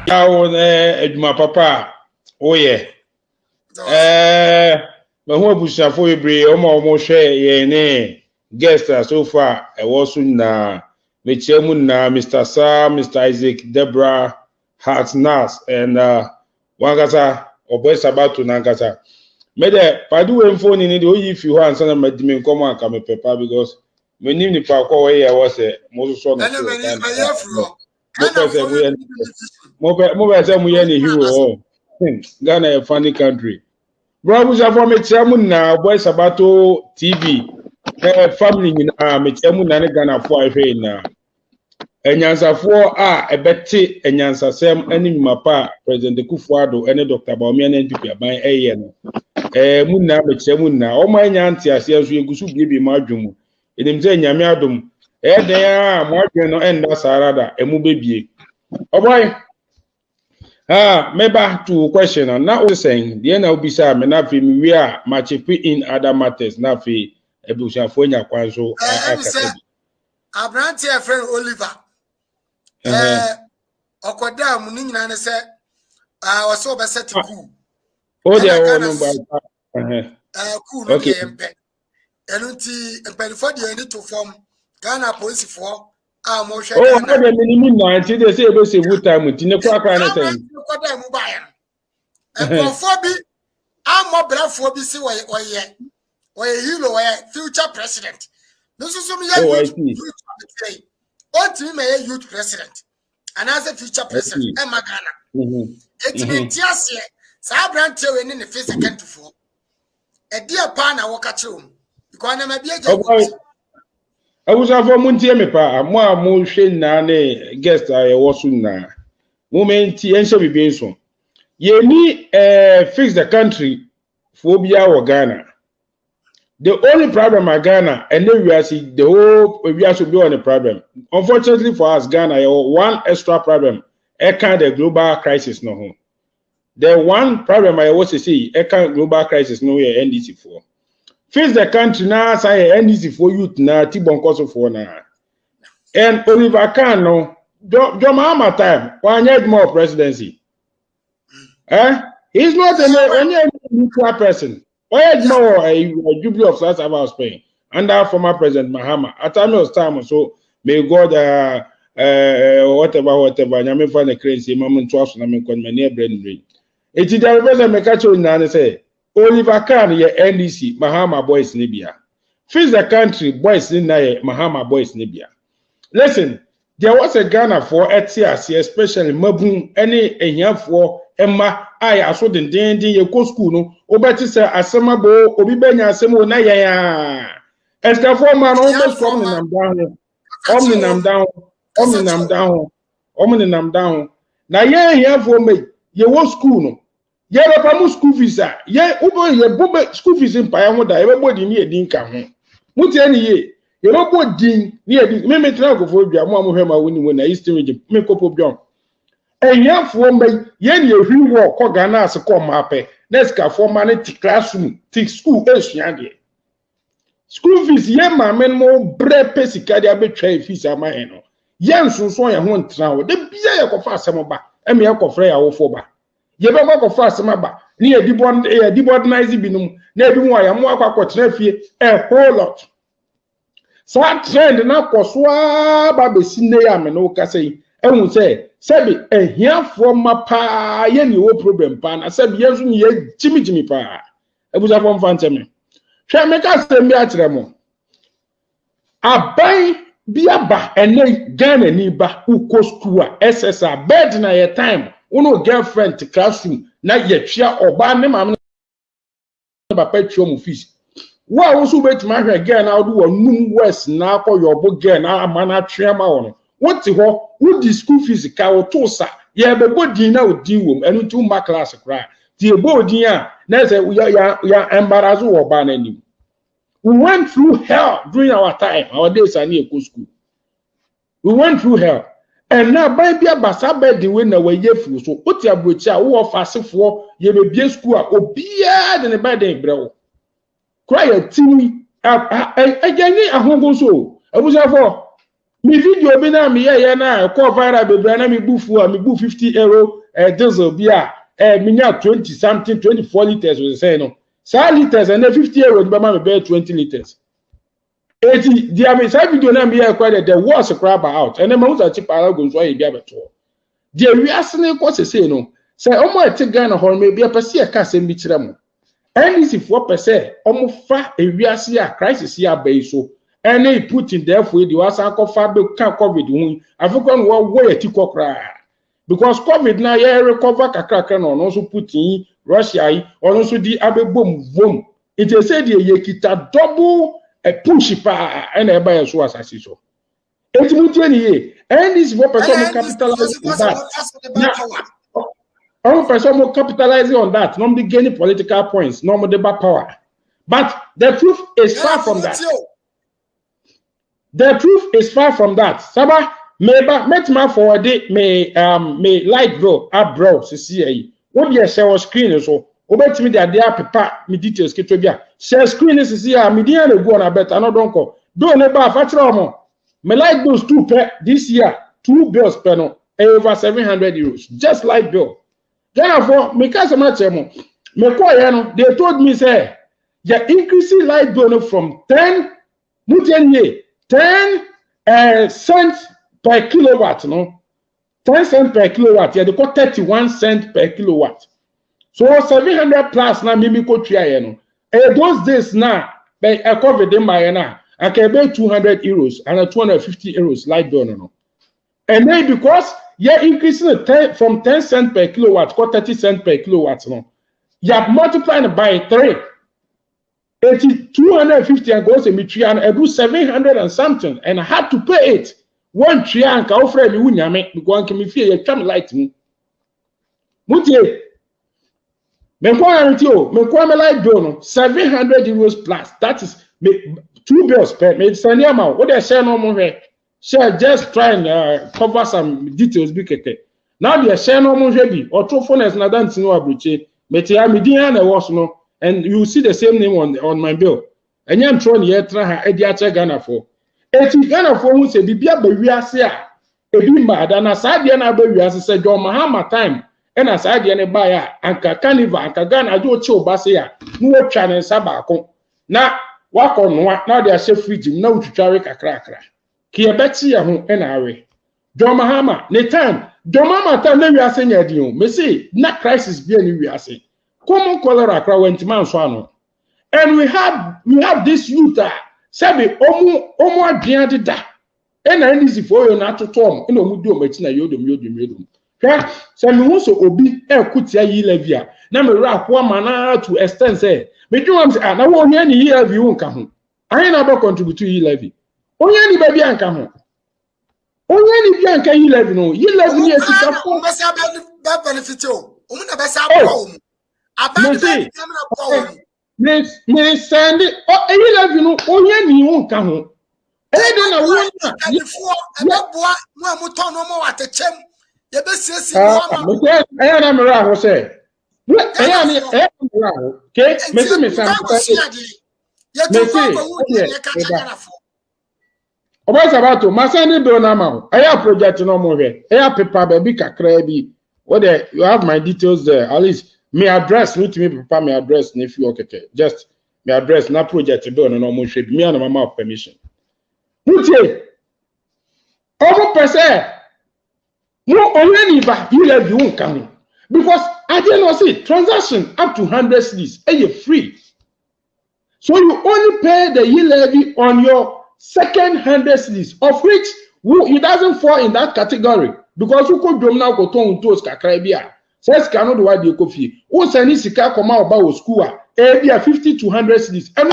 Yawo eduma papa oye me ho abusafo ebre omo hwe ye ne guest so far e wo so na me chemu na Mr. Sam, Mr. Isaac, Deborah, Hartnas and wangasa oboy sabato na ngasa me de padu we phone ni de oyi fi ho ansa na madimi nkomo aka me pepa because me nim ni pa kwa we ye wo se mo so no mo be say mo ye ni hero Ghana a funny country. Bro, we have me chemu na boy sabato TV. Family ni na me chemu na ne Ghana fo ahwe na. Enyansafo a ebete enyansasem ani mapa President Kufuado ene Dr. Baumia na NPP aban eye no. Mu na me chemu na o ma nyanti ase aso egusu bibi ma adwumu. Enim se nyame adom. Den a mo adwen no enda sarada emu bebie. Oh boy. Me back to question now what saying the na obisa me na fi me we a match in other matters na fi ebusafo nya kwanso akase Abrante a friend Oliver okoda mu ni nyina ne se waso be set ku o de o no ba ku no de empe enunti empelifo de ani to form Ghana police for mo hwe oh no de minimum 90 they say e be save time ti ne kwa na say koda mu ba ya enfo bi amobelafo bi si oye hero oye future president no so me youth youth president and as a future president e magana etime tiase sa brante we ni ne second to four e dia pa na wo ka cheum because na ma bia je I was a for Muntie me pa mo a mo hwe na ne guest a ye wo so na momenti ense bi so ye ni fix the country for bia wo Ghana. The only problem in Ghana and then we see the whole we also be on the problem. Unfortunately for us Ghana one extra problem kind the global crisis no home. The one problem I was to see kind global crisis no here NDC for. Face the country now say NDC for youth na Tibon Koso for na. And Oliver Khan no Mahama time one year more presidency. He's not a neutral person. Why more a jubilee of South about Spain under former President Mahama at time so may God whatever nyame fa na crazy mama to aso na me kon many brain drain. It is the represent me catch on na say Oliver Khan ye NDC Mahama boys ni bia. Fix the country boys ni na ye Mahama boys ni bia. Listen, there was a Ghana for ETIAS especially mabun any ehiafo Emma I aso den ye go school no obeti say asemabo obi benya asemo na ya eskafo man almost come nam down na ye here for me ye wo school no ye be pa school fees ye ubo ye bobe school fees mpa ya ho da ye be bodi ni edin ka ho muti ani ye ye be bodi ni edin me tra go fo dua mo hwe ma woni mo na east region me kopo bion enyafo mbay ye ne ehwi wo ko Ghana as ko mape neska for man ti classroom ti school esua de school fees ye ma men mo bre pesika de abetwa fees ama he no ye nsunso ye ho ntra wo de bia ye ko fa asem ba eme ye ko fra ya wo fo ba ye be ko fa asem ba ni ye dibordinize binum na ebi mo ya mo akwakotra fie a whole lot so trend na kosoa ba besine ya me no ka sei ehun say sebi ehiafo mapa ye ni wo problem pa na sebi yesu ni ye jimi pa ebuza fo mfante me hwe me ka se mi akire mo abai bia ba ene Ghana ni ba uko school SSR bed na ye time uno girlfriend classroom na ye twia oba ne mam ba pa twio mu fees wa wo so betima hwe girl na do num west na akoyobo girl na amana twia ma wo no what ho who the school fees ka wo to sa ye be bodin na odin wom enu tu ma class kra ti e bodin a na say ya embarrass wo ba na nim. We went through hell during our time our days are near school. We went through hell and now by bia basa bed the way na we ye fu so oti abrochi a wo fasefo ye be bia school a obia de ne ba de brewo kra ya timi agani ahongo so abusafo Me video be na me ya na call viral bebre na me bufu a me bu 50 euro diesel bia me nya 20 something 24 liters we say no. Sa liters and 50 euro be ma me be 20 liters. Eti dia me sa video na me ya kwa the worst crab out and ma uza cheap ala go so e bia beto. Dia wi asene ko se no. Say omo ete Ghana ho me bia pese e ka se mi kire mo. NDC 4% omo fa ewiase a crisis ya bai so ene Putin therefore the was akofa be ka COVID hu African wo yeti kokra because COVID na ya recover kakra no so Putin Russia yi ono so di abebom vom it say the yekita double a push pa ene e ba so asasi so etimutie ni ye NDC 4% capitalize on that. All person will capitalizing on that, normally gaining political points, normally the power. But the truth is far from that. The truth is far from that. Saba, met my forward may light bro, up bro, see. What you share on screen so. Obet me that they are paper, me details, ketobia. Share screen is here, me dear go on a bet, I don't go. Don't ever fetch more. Me like those two this year, 2 bills per no, over 700 euros, just like bill. Therefore, because they told me say you're increasing light bill from 10 cents per kilowatt, no 10 cents per kilowatt. Yeah, they got 31 cents per kilowatt. So 700 plus now maybe go try no. Those days now, by a COVID in my now, I can pay 200 euros and 250 euros light bill no. And then because you're increasing from 10 cents per kilowatt to 30 cents per kilowatt. No? You're multiplying by 3. 250 and goes to tree and I do 700 and something. And I had to pay it. One tree and I'll friend you because me feel you come light me. Mutie. Me light bill 700 euros plus. That is 2 bills per me. Send you out. What they say no more here. Share just try and cover some details bikete. Now they share no more heavy or true phone as na dance no abruche. Metia media na was no and you see the same name on my bill. And yam tron ye tra ha edi ache Ghana for. Eti Ghana for who say bibia ba wiase a ebi mad na saade na ba wiase say John Mahama time e na saade ne ba ya anka carnival anka Ghana jo che obase ya no watwa ne saba ko. Na wakọ no na they share fridge na utware kakra. Kia beti ya hu enawe. John Mahama, ne time. John Mahama time ne wiase nya di o. Me say na crisis bi ani wiase. Common cholera kra went man so ano. And we have this youth sabe omu adua deda. E na NDC for you na totom. E na omu di o machi na yodom. Hwa se me hu so obi e kutia yi levia. Na me ra kwa mana to extend say. Me do am say na wo hia ni yi levy wo nka ho. Ayi na ba contribute yi levy. Onye ni baby anka ho. Onye ni bi anka yi levy no. Yi levy ni esika fo. Be say ba benefit o. Omu na be say abo o. Aba ni be na abo o. Me send yi levy no onye ni wo nka ho. E de na wo na adifo ebeboa mo amuton no mo watechem. Ye be siesi mo ama. Me na me ra ho say. Me ra ho. Okay? Me say me san. About Sabato, Masani Donama, I have project no more. I have paper baby kakrebi. What you have my details there. At least me address, meet me prepare my address if you okay. Just my address, na project done no more shape. Me and mama permission. Mutie. Over percent. No only ba you let you come. Because I did not see transaction up to 100 cedis. Are free? So you only pay the levy on your second 100 cedis, of which it doesn't fall in that category because you could now go to those kakrabia. Says cannot do what you coffee. Who send sika come out about school? 50 to 100 cedis. And